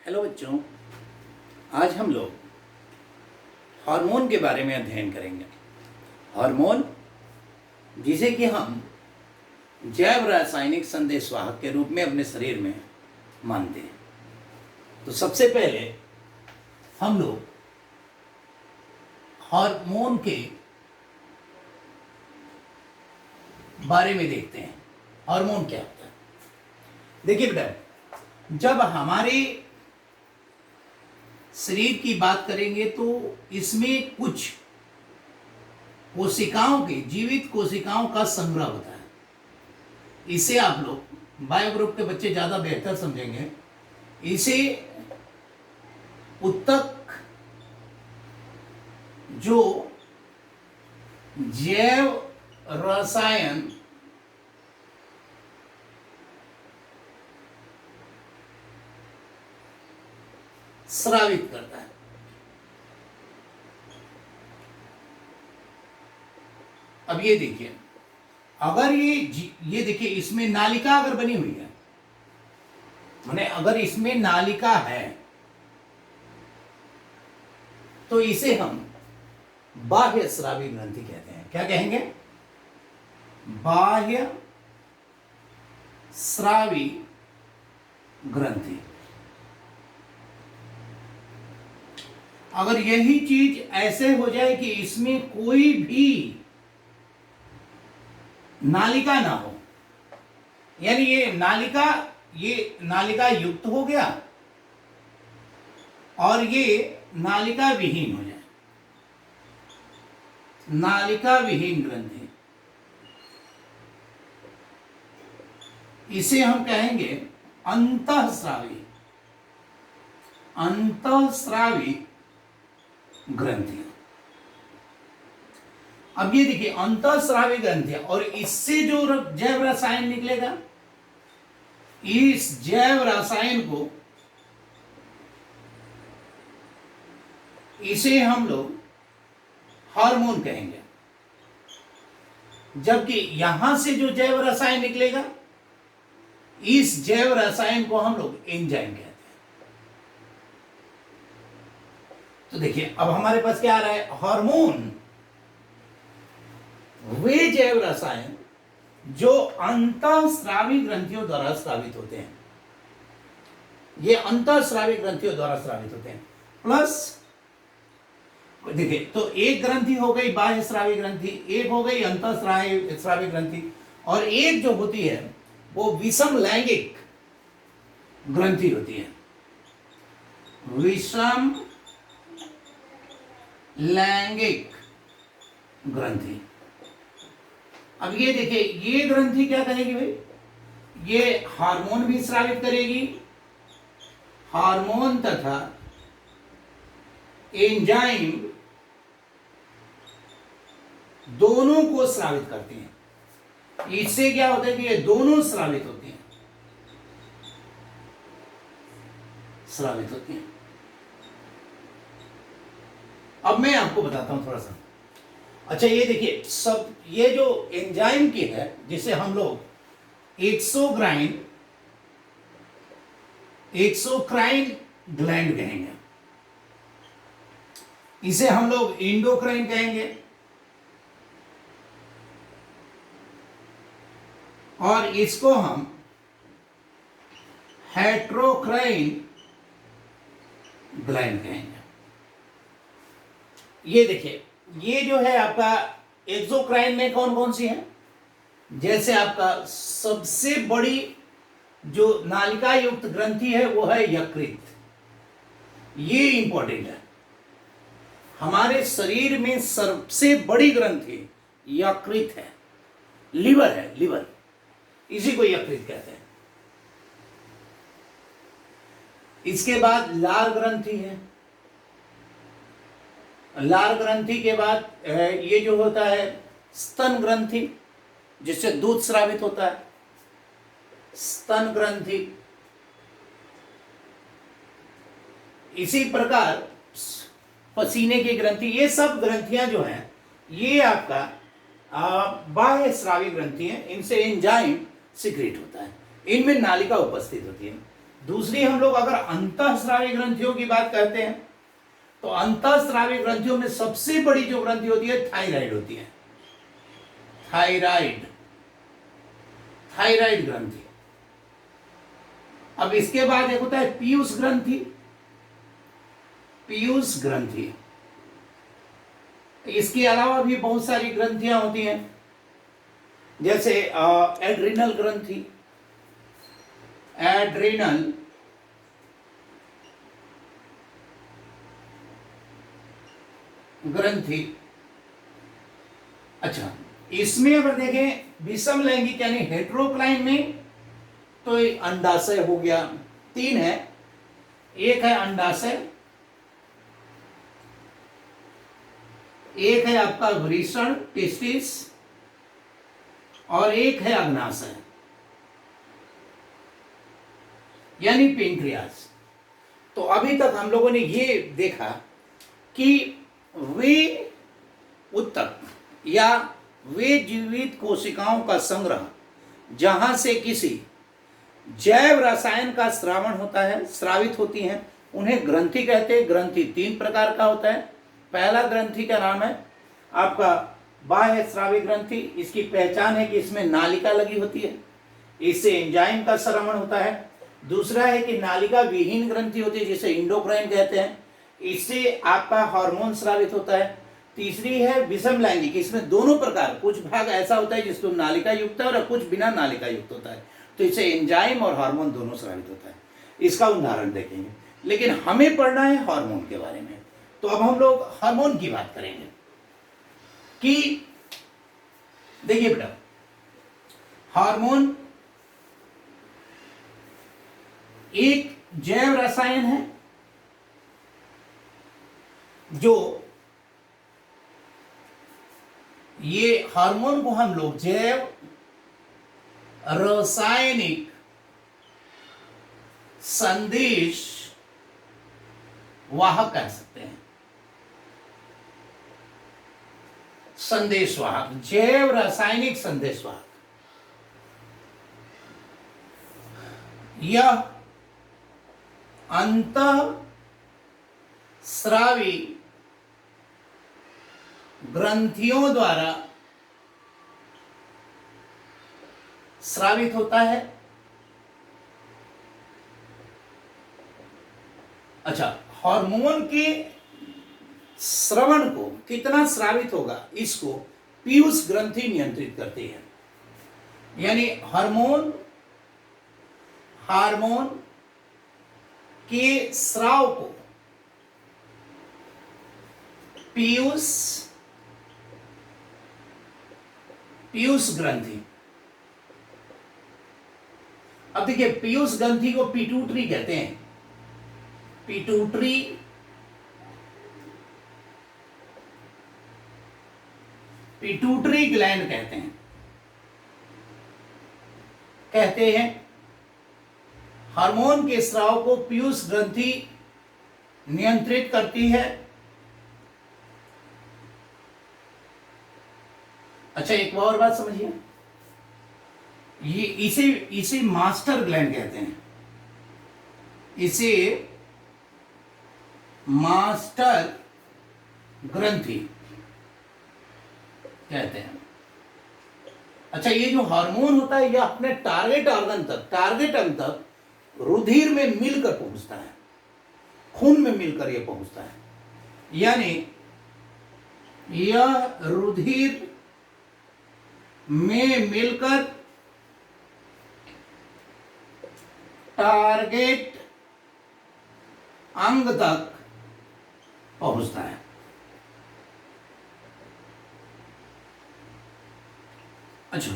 Hello बच्चों, आज हम लोग हार्मोन के बारे में अध्ययन करेंगे। हार्मोन जिसे कि हम जैव रासायनिक संदेशवाहक के रूप में अपने शरीर में मानते हैं। तो सबसे पहले हम लोग हार्मोन के बारे में देखते हैं। हार्मोन क्या होता है? देखिए बेटा, जब हमारे शरीर की बात करेंगे तो इसमें कुछ कोशिकाओं के, जीवित कोशिकाओं का संग्रह होता है। इसे आप लोग बायो ग्रुप के बच्चे ज्यादा बेहतर समझेंगे। इसे उत्तक जो जैव रसायन स्रावित करता है। अब ये देखिए, अगर ये देखिए, इसमें नालिका अगर बनी हुई है, माने अगर इसमें नालिका है तो इसे हम बाह्य स्रावी ग्रंथि कहते हैं। क्या कहेंगे? बाह्य स्रावी ग्रंथि। अगर यही चीज ऐसे हो जाए कि इसमें कोई भी नालिका ना हो, यानी ये नालिका युक्त हो गया और ये नालिका विहीन हो जाए, नालिका विहीन ग्रंथि, इसे हम कहेंगे अंतःस्रावी ग्रंथि। अब ये देखिए, अंतःस्रावी ग्रंथि, और इससे जो जैव रसायन निकलेगा, इस जैव रसायन को, इसे हम लोग हार्मोन कहेंगे। जबकि यहां से जो जैव रसायन निकलेगा, इस जैव रसायन को हम लोग एंजाइम कहते हैं। तो देखिए, अब हमारे पास क्या आ रहा है? हार्मोन वे जैव रसायन जो अंतःस्रावी ग्रंथियों द्वारा स्रावित होते हैं। ये अंतःस्रावी ग्रंथियों द्वारा स्रावित होते हैं। प्लस देखिए, तो एक ग्रंथि हो गई बाह्य स्रावी ग्रंथि, एक हो गई अंतःस्रावी ग्रंथि, और एक जो होती है वो विषम लैंगिक ग्रंथि होती है। विषम लैंगिक ग्रंथि। अब ये देखिए, ये ग्रंथि क्या करेगी भाई? ये हार्मोन भी स्रावित करेगी, हार्मोन तथा एंजाइम दोनों को स्रावित करती हैं। इससे क्या होता है कि ये दोनों स्रावित होती हैं, स्रावित होती हैं। अब मैं आपको बताता हूं थोड़ा सा। अच्छा, ये देखिए, सब ये जो एंजाइम की है, जिसे हम लोग एक्सोक्राइन ग्लैंड कहेंगे, इसे हम लोग इंडोक्राइन कहेंगे, और इसको हम हेट्रोक्राइन ग्लैंड कहेंगे। ये देखिए, ये जो है आपका एक्सोक्राइन में कौन कौन सी है? जैसे आपका सबसे बड़ी जो नालिका युक्त ग्रंथि है वो है यकृत। ये इंपॉर्टेंट है। हमारे शरीर में सबसे बड़ी ग्रंथि यकृत है, लिवर है, लिवर, इसी को यकृत कहते हैं। इसके बाद लार ग्रंथि है। लार ग्रंथि के बाद ये जो होता है स्तन ग्रंथि, जिससे दूध स्रावित होता है, स्तन ग्रंथि। इसी प्रकार पसीने की ग्रंथि। ये सब ग्रंथियां जो हैं, ये आपका बाह्य स्रावी ग्रंथि है। इनसे एंजाइम सिक्रेट होता है, इनमें नालिका उपस्थित होती है। दूसरी हम लोग अगर अंतःस्रावी ग्रंथियों की बात करते हैं तो अंतःस्रावी ग्रंथियों में सबसे बड़ी जो ग्रंथि होती है थायराइड होती है। थायराइड, थायराइड ग्रंथि। अब इसके बाद एक होता है पीयूष ग्रंथि। पीयूष ग्रंथि, इसके अलावा भी बहुत सारी ग्रंथियां होती हैं, जैसे एड्रिनल ग्रंथि। एड्रिनल ग्रंथि। अच्छा, इसमें अगर देखें विषम लैंगिक यानी हेट्रोक्लाइन में तो एक अंडाशय हो गया, 3 है। एक है अंडाशय, एक है आपका वृषण टेस्टिस, और एक है अग्नाशय यानी पेंक्रियास। तो अभी तक हम लोगों ने ये देखा कि वे उत्तक या वे जीवित कोशिकाओं का संग्रह जहां से किसी जैव रसायन का श्रावण होता है, स्रावित होती हैं, उन्हें ग्रंथि कहते हैं। ग्रंथि 3 प्रकार का होता है। पहला ग्रंथि का नाम है आपका बाह्य स्रावी ग्रंथि। इसकी पहचान है कि इसमें नालिका लगी होती है, इससे एंजाइम का श्रवण होता है। दूसरा है कि नालिका विहीन ग्रंथि होती है जिसे इंडोक्राइन कहते हैं, इससे आपका हार्मोन स्रावित होता है। तीसरी है विषम लैंगिक, इसमें दोनों प्रकार, कुछ भाग ऐसा होता है जिसको नालिका युक्त है और कुछ बिना नालिका युक्त होता है, तो इससे एंजाइम और हार्मोन दोनों स्रावित होता है। इसका उदाहरण देखेंगे, लेकिन हमें पढ़ना है हार्मोन के बारे में। तो अब हम लोग हार्मोन की बात करेंगे कि देखिए बेटा, हार्मोन एक जैव रसायन है जो ये हार्मोन को हम लोग जैव रासायनिक संदेश वाहक कह सकते हैं। संदेशवाहक, जैव रासायनिक संदेशवाहक। यह अंतःस्रावी ग्रंथियों द्वारा स्रावित होता है। अच्छा, हार्मोन के श्रवण को कितना स्रावित होगा, इसको पीयूष ग्रंथि नियंत्रित करती है। यानी हार्मोन के स्राव को पीयूष ग्रंथि। अब देखिए, पीयूष ग्रंथि को पिट्यूटरी कहते हैं। पिट्यूटरी ग्लैंड कहते हैं। हार्मोन के स्राव को पीयूष ग्रंथि नियंत्रित करती है। अच्छा, एक और बात समझिए, ये इसे मास्टर ग्लैंड कहते हैं। इसे मास्टर ग्रंथि कहते हैं। अच्छा, ये जो हार्मोन होता है, यह अपने टारगेट अंग तक रुधिर में मिलकर पहुंचता है, खून में मिलकर यह पहुंचता है। यानी यह रुधिर में मिलकर टारगेट अंग तक पहुंचता है। अच्छा,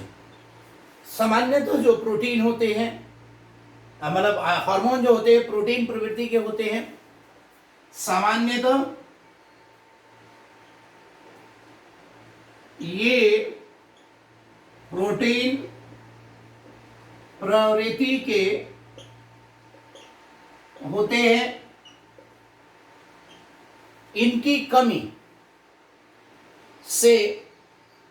सामान्यतः जो प्रोटीन होते हैं, मतलब हार्मोन जो होते हैं प्रोटीन प्रवृत्ति के होते हैं। सामान्यतः ये प्रोटीन प्रवृत्ति के होते हैं। इनकी कमी से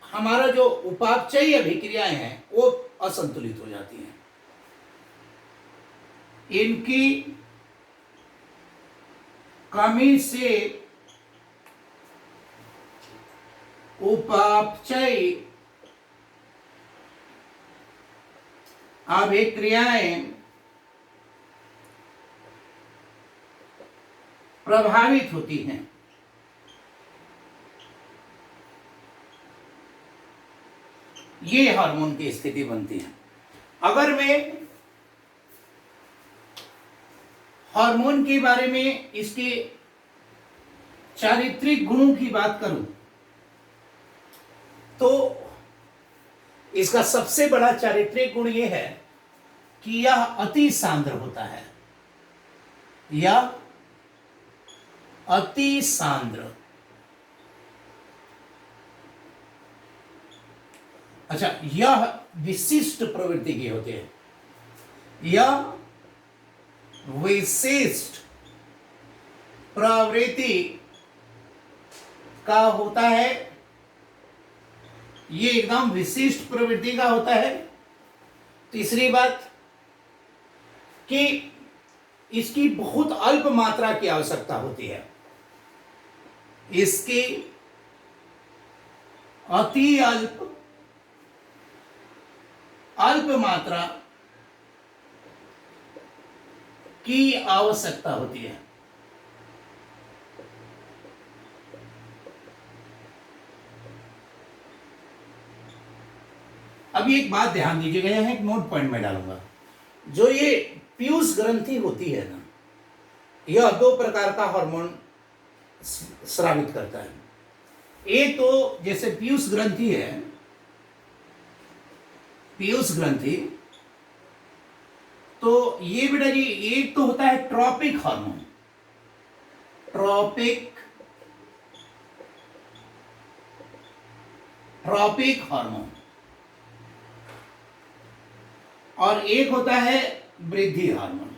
हमारा जो उपापचयी अभिक्रियाएं हैं वो असंतुलित हो जाती हैं। इनकी कमी से उपापचय अभिक्रियाएं प्रभावित होती हैं। ये हार्मोन की स्थिति बनती है। अगर मैं हार्मोन के बारे में इसके चारित्रिक गुणों की बात करूं तो इसका सबसे बड़ा चारित्रिक गुण यह है कि यह अति सांद्र होता है। यह अति सांद्र, अच्छा, यह विशिष्ट प्रवृत्ति की होती है। यह विशिष्ट प्रवृत्ति का होता है। ये एकदम विशिष्ट प्रवृत्ति का होता है। तीसरी बात कि इसकी बहुत अल्प मात्रा की आवश्यकता होती है। इसकी अति अल्प मात्रा की आवश्यकता होती है। अब एक बात ध्यान दीजिएगा, यहां एक नोट पॉइंट में डालूंगा। जो ये पीयूष ग्रंथि होती है ना, यह दो प्रकार का हार्मोन स्रावित करता है। एक तो जैसे पीयूष ग्रंथि है, पीयूष ग्रंथि, तो ये बेटा जी एक तो होता है ट्रॉपिक हार्मोन, ट्रॉपिक हार्मोन, और एक होता है वृद्धि हार्मोन।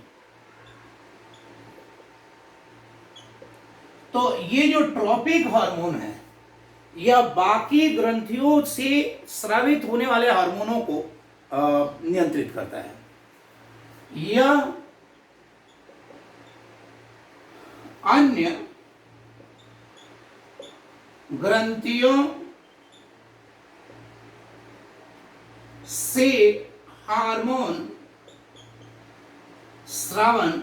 तो ये जो ट्रॉपिक हार्मोन है यह बाकी ग्रंथियों से स्रावित होने वाले हार्मोनों को नियंत्रित करता है। यह अन्य ग्रंथियों से हार्मोन स्रावन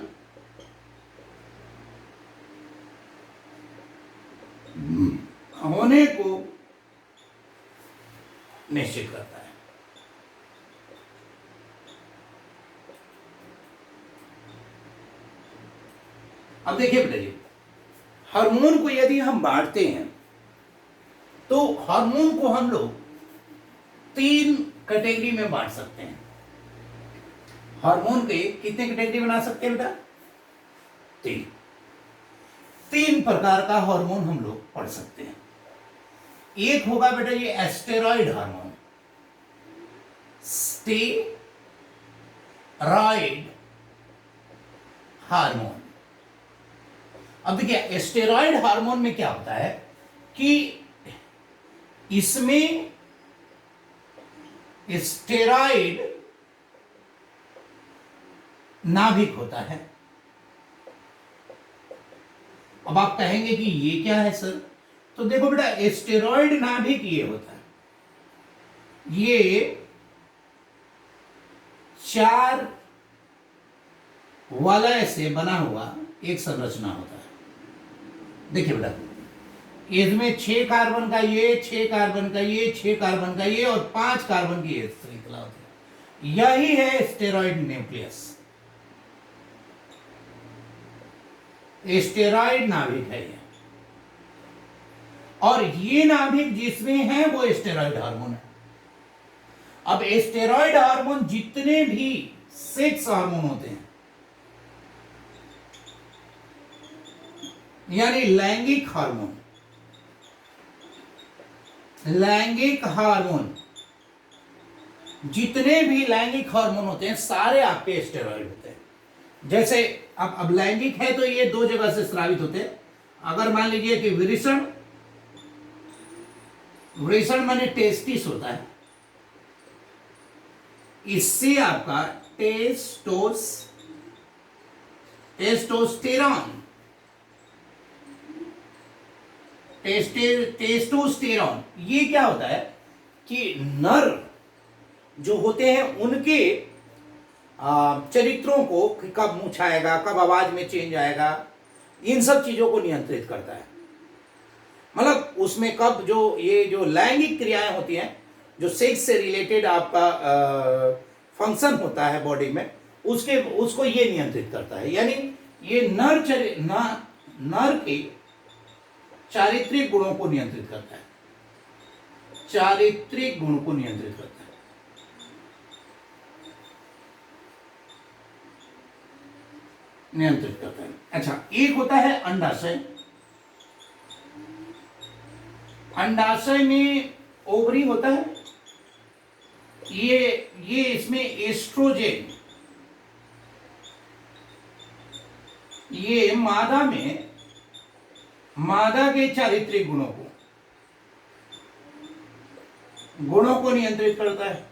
होने को निश्चित करता है। अब देखिए बेटा जी, हार्मोन को यदि हम बांटते हैं तो हार्मोन को हम लोग 3 कैटेगरी में बांट सकते हैं। हार्मोन के कितने कैटेगरी बना सकते हैं बेटा? 3 प्रकार का हार्मोन हम लोग पढ़ सकते हैं। एक होगा बेटा ये एस्टेरॉइड हार्मोन, स्टेरॉइड हार्मोन। अब देखिए एस्टेरॉइड हार्मोन में क्या होता है कि इसमें स्टेरॉइड नाभिक होता है। अब आप कहेंगे कि ये क्या है सर? तो देखो बेटा, स्टेरॉइड नाभिक ये होता है, ये 4 वलय से बना हुआ एक संरचना होता है। देखिए बेटा, इसमें 6 कार्बन का ये, 6 कार्बन का ये, 6 कार्बन का ये और 5 कार्बन की श्रृंखला होती है। यही है स्टेरॉइड न्यूक्लियस, स्टेरॉइड नाभिक है ये। और ये नाभिक जिसमें है वो स्टेरॉइड हार्मोन है। अब स्टेरॉइड हार्मोन जितने भी सेक्स हार्मोन होते हैं, यानी लैंगिक हार्मोन, जितने भी लैंगिक हार्मोन होते हैं सारे आपके स्टेरॉइड होते हैं। जैसे अब लैंगिक है तो ये 2 जगह से स्रावित होते हैं। अगर मान लीजिए कि वृषण माने टेस्टिस होता है, इससे आपका टेस्टोस्टेरॉन, टेस्टोस्टेरॉन ये क्या होता है कि नर जो होते हैं उनके चरित्रों को, कब मुंह छाएगा, कब आवाज में चेंज आएगा, इन सब चीजों को नियंत्रित करता है। मतलब उसमें कब जो ये जो लैंगिक क्रियाएं होती हैं, जो सेक्स से रिलेटेड आपका फंक्शन होता है बॉडी में, उसको ये नियंत्रित करता है। यानी ये नर के चारित्रिक गुणों को नियंत्रित करता है, चारित्रिक गुण को नियंत्रित करता है। नियंत्रित करता है। अच्छा, एक होता है अंडाशय। अंडाशय में ओवरी होता है, ये इसमें एस्ट्रोजेन, ये मादा के चारित्रिक गुणों को नियंत्रित करता है।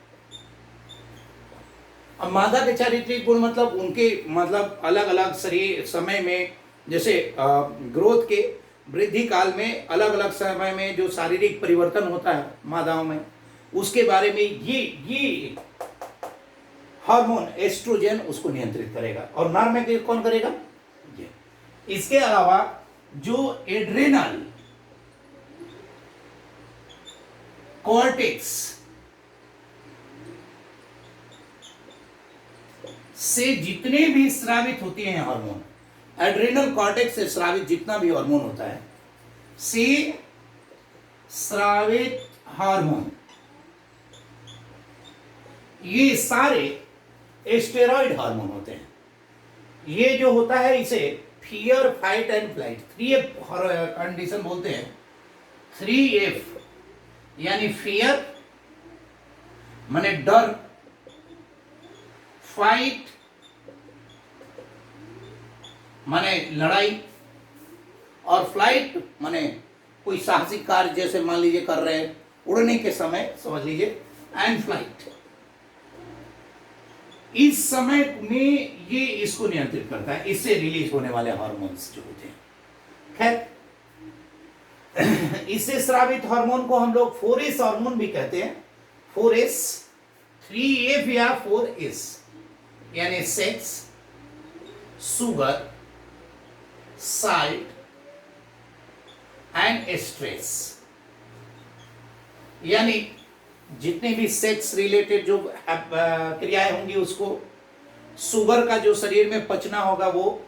अब मादा के चारित्रिक गुण मतलब उनके मतलब अलग अलग शरीर समय में, जैसे ग्रोथ के वृद्धि काल में अलग अलग समय में जो शारीरिक परिवर्तन होता है मादाओं में, उसके बारे में ये हार्मोन एस्ट्रोजन उसको नियंत्रित करेगा। और नर में कौन करेगा? ये। इसके अलावा जो एड्रेनल कॉर्टेक्स से जितने भी स्रावित होते हैं हार्मोन, एड्रेनल कॉर्टेक्स से स्रावित जितना भी हार्मोन होता है, से स्रावित हार्मोन, ये सारे स्टेरॉइड हार्मोन होते हैं। ये जो होता है इसे fear, fight and flight, 3F condition बोलते हैं। 3F यानी फियर माने डर, फाइट माने लड़ाई, और फ्लाइट माने कोई साहसिक कार्य जैसे मान लीजिए कर रहे हैं उड़ने के समय, समझ लीजिए, एंड फ्लाइट। इस समय में ये इसको नियंत्रित करता है, इससे रिलीज होने वाले हार्मोन्स जो होते हैं। खैर, इससे स्रावित हार्मोन को हम लोग 4S हार्मोन भी कहते हैं। 4S, 3F या 4S यानी sex, sugar, salt and stress. यानी जितने भी सेक्स रिलेटेड जो क्रियाएं होंगी उसको, शुगर का जो शरीर में पचना होगा वो,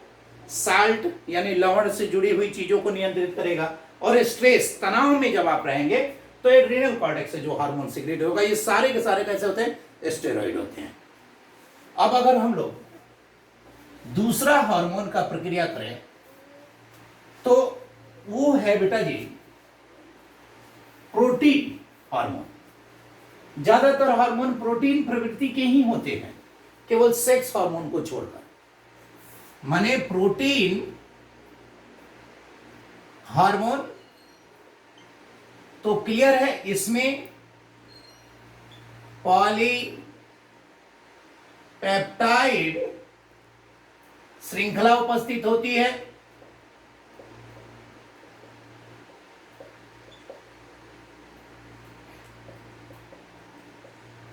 साल्ट यानी लवण से जुड़ी हुई चीजों को नियंत्रित करेगा, और स्ट्रेस तनाव में जब आप रहेंगे तो एड्रेनल कॉर्टेक्स से जो हार्मोन सिक्रेट होगा, ये सारे के सारे कैसे होते हैं? स्टेरॉइड होते हैं। अब अगर हम लोग दूसरा हार्मोन का प्रक्रिया करें तो वो है बेटा जी प्रोटीन हार्मोन। ज्यादातर हार्मोन प्रोटीन प्रवृत्ति के ही होते हैं, केवल सेक्स हार्मोन को छोड़कर। माने प्रोटीन हार्मोन तो क्लियर है, इसमें पॉलीपेप्टाइड श्रृंखला उपस्थित होती है।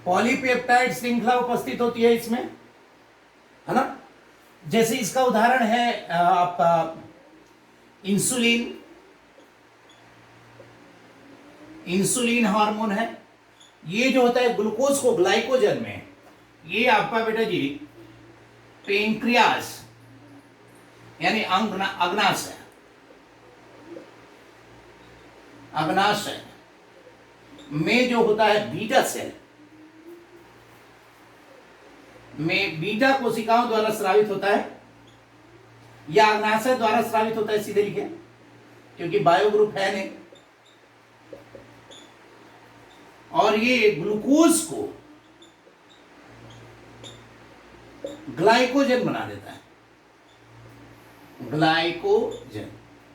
पॉलीपेप्टाइड श्रृंखला उपस्थित होती है इसमें, है ना। जैसे इसका उदाहरण है आपका इंसुलिन, इंसुलिन हार्मोन है। ये जो होता है ग्लूकोज को ग्लाइकोजन में, ये आपका बेटा जी पेंक्रियास यानी अग्नाशय, अग्नाशय में जो होता है बीटा सेल में बीटा कोशिकाओं द्वारा स्रावित होता है, या अग्नाशय द्वारा स्रावित होता है, सीधे लिखे, क्योंकि बायो ग्रुप है नहीं। और ये ग्लूकोज को ग्लाइकोजन बना देता है, ग्लाइकोजन।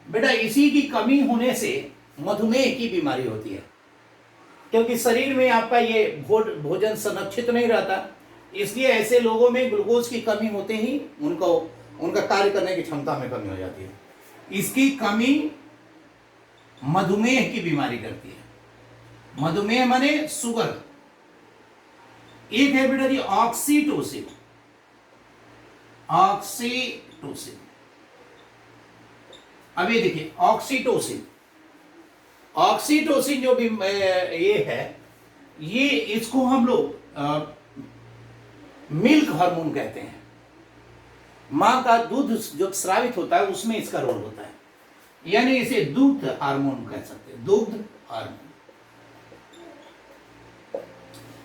बेटा इसी की कमी होने से मधुमेह की बीमारी होती है, क्योंकि शरीर में आपका ये भोजन संरक्षित नहीं रहता, इसलिए ऐसे लोगों में ग्लूकोज की कमी होते ही उनको उनका कार्य करने की क्षमता में कमी हो जाती है। इसकी कमी मधुमेह की बीमारी करती है। मधुमेह माने शुगर। एक है बेटा जी ऑक्सीटोसिन। ऑक्सीटोसिन, अब ये देखिए ऑक्सीटोसिन। ऑक्सीटोसिन जो भी ये है, ये इसको हम लोग मिल्क हार्मोन कहते हैं। मां का दूध जो स्रावित होता है उसमें इसका रोल होता है, यानी इसे दूध हार्मोन कह सकते हैं, दूध हार्मोन।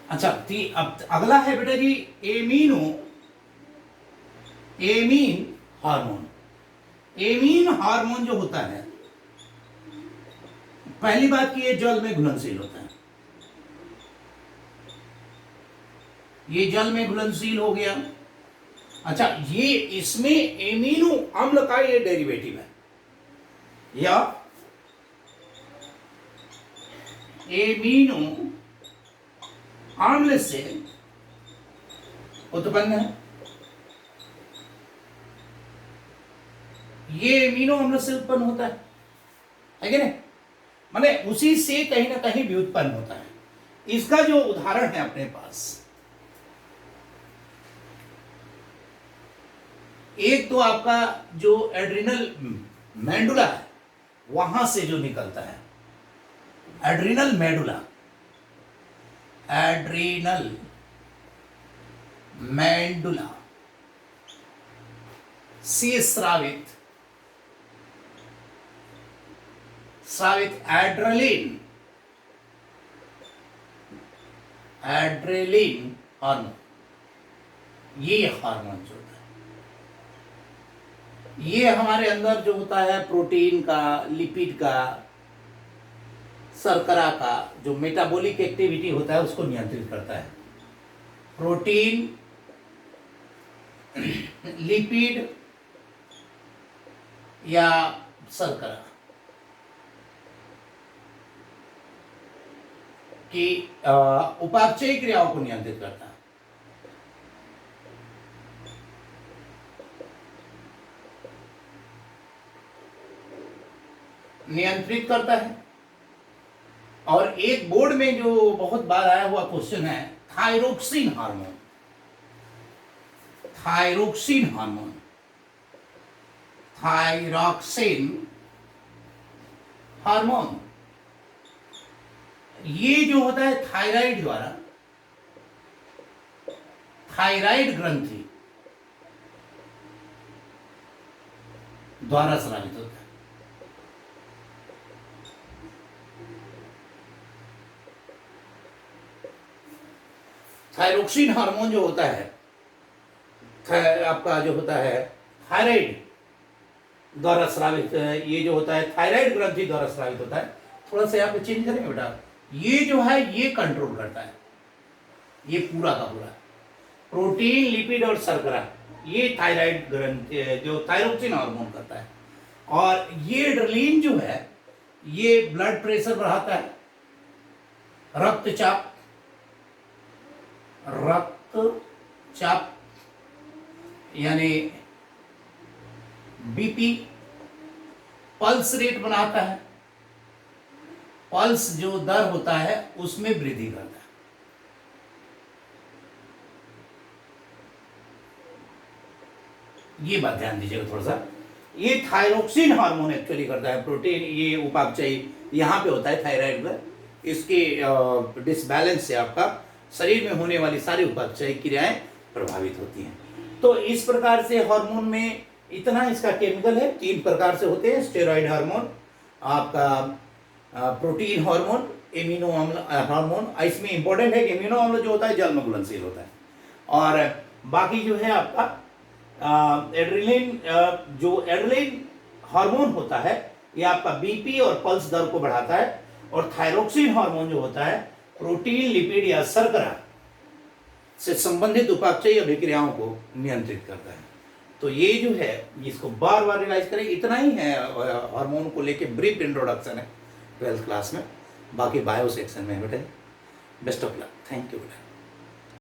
अच्छा, अब अगला है बेटा जी एमीन हार्मोन। एमीन हार्मोन जो होता है, पहली बात कि ये जल में घुलनशील होता है। ये जल में घुलनशील हो गया। अच्छा, ये इसमें एमिनो अम्ल का ये डेरिवेटिव है, या एमिनो अम्ल से उत्पन्न है। ये एमिनो अम्ल से उत्पन्न होता है कि नहीं? माने उसी से कहीं ना कहीं भी उत्पन्न होता है। इसका जो उदाहरण है अपने पास, एक तो आपका जो एड्रिनल मैंडुला है वहां से जो निकलता है, एड्रिनल मैंडुला, एड्रिनल मैंडुला से स्रावित एड्रेलिन हार्मोन, ये हार्मोन जो होता है, ये हमारे अंदर जो होता है प्रोटीन का, लिपिड का, शर्करा का जो मेटाबॉलिक एक्टिविटी होता है उसको नियंत्रित करता है। प्रोटीन, लिपिड या शर्करा की उपापचयी क्रियाओं को नियंत्रित करता है। नियंत्रित करता है। और एक बोर्ड में जो बहुत बार आया हुआ क्वेश्चन है, thyroxine hormone. Thyroxine hormone, thyroxine hormone, ये जो होता है थायराइड द्वारा, थायराइड ग्रंथि द्वारा स्रावित होता है। थायरोक्सिन हार्मोन जो होता है, आपका जो होता है थायराइड द्वारा स्रावित, ये जो होता है थायराइड ग्रंथि द्वारा स्रावित होता है। थोड़ा सा यहाँ पे चेंज करेंगे बेटा, ये जो है ये कंट्रोल करता है, ये पूरा का पूरा प्रोटीन, लिपिड और शर्करा, ये थायराइड ग्रंथि जो थायरोक्सिन हार्मोन करता है। और ये एड्रेलिन जो है ये ब्लड प्रेशर बढ़ाता है, रक्तचाप यानी बीपी, पल्स रेट बनाता है, पल्स जो दर होता है उसमें वृद्धि करता है। ये बात ध्यान दीजिएगा थोड़ा सा, ये थायरोक्सिन हार्मोन एक्चुअली करता है। प्रोटीन ये उपापचयी यहाँ पे होता है थायराइड में, इसके डिसबैलेंस से आपका शरीर में होने वाली सारी उपापचयी क्रियाएं प्रभावित होती हैं। तो इस प्रकार से हार्मोन में इतना इसका केमिकल है, 3 प्रकार से होते हैं, स्टेरॉइड हार्मोन, आपका प्रोटीन हार्मोन, एमिनो अम्ल हार्मोन। इसमें इंपॉर्टेंट है कि एमिनो अम्ल जो होता है जल में घुलनशील होता है, और बाकी जो है आपका एड्रेलिन, जो एड्रेलिन हार्मोन होता है ये आपका बीपी और पल्स दर को बढ़ाता है, और थायरोक्सिन हार्मोन जो होता है प्रोटीन, लिपिड या शर्करा से संबंधित उपापचयी अभिक्रियाओं को नियंत्रित करता है। तो ये जो है इसको बार बार रिवाइज करें, इतना ही है हार्मोन को लेके ब्रीफ इंट्रोडक्शन है 12th क्लास में, बाकी बायो सेक्शन में बेटे। Best of luck, thank you बेटा।